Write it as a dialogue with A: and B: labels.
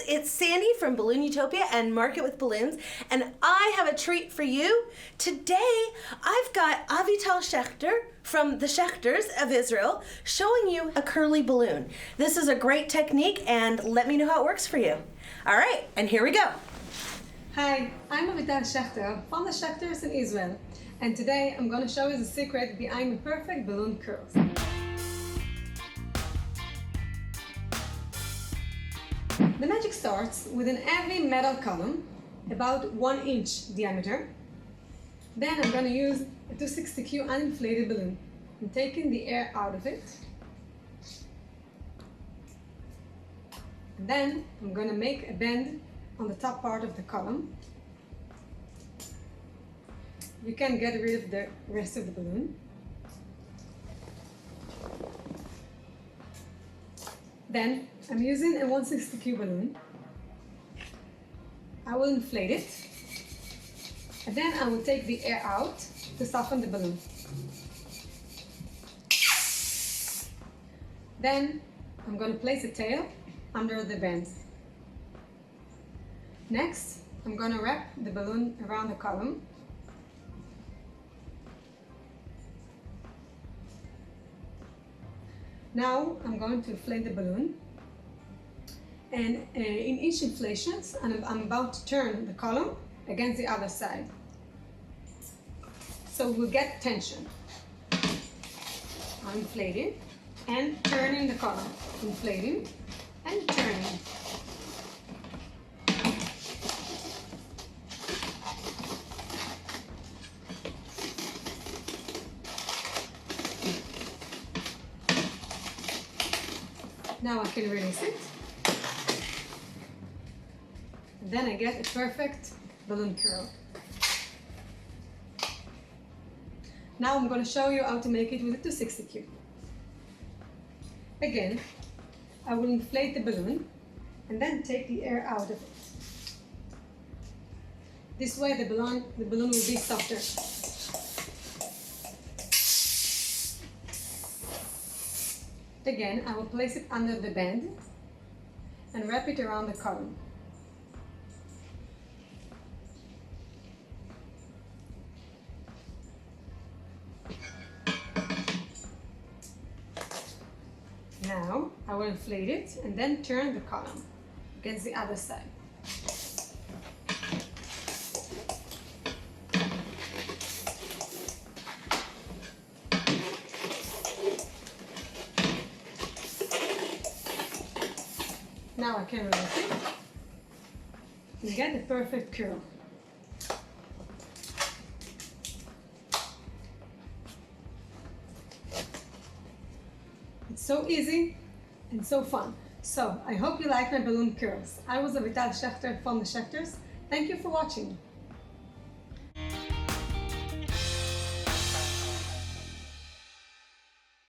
A: it's Sandy from Balloon Utopia and Market with Balloons, and I have a treat for you. Today, I've got Avital Shechter from the Shechters of Israel showing you a curly balloon. This is a great technique, and let me know how it works for you. All right, and here we go.
B: Hi, I'm Avital Shechter from the Shechters in Israel, and today I'm going to show you the secret behind the perfect balloon curls. The magic starts with an heavy metal column, about 1 inch diameter. Then I'm going to use a 260Q uninflated balloon. I'm taking the air out of it. And then I'm going to make a bend on the top part of the column. You can get rid of the rest of the balloon. Then I'm using a 160Q balloon. I will inflate it, and then I will take the air out to soften the balloon. Then I'm going to place a tail under the bend. Next, I'm going to wrap the balloon around the column. Now I'm going to inflate the balloon, and in each inflation I'm about to turn the column against the other side, so we'll get tension. I'm inflating and turning the column, inflating and turning. Now I can release it. And then I get a perfect balloon curl. Now I'm going to show you how to make it with a 260Q. Again, I will inflate the balloon and then take the air out of it. This way the balloon will be softer. Again, I will place it under the bend and wrap it around the column. Now, I will inflate it and then turn the column against the other side. Now I can release it and get the perfect curl. It's so easy and so fun. So I hope you like my balloon curls. I was Avital Shechter from the Shechters. Thank you for watching.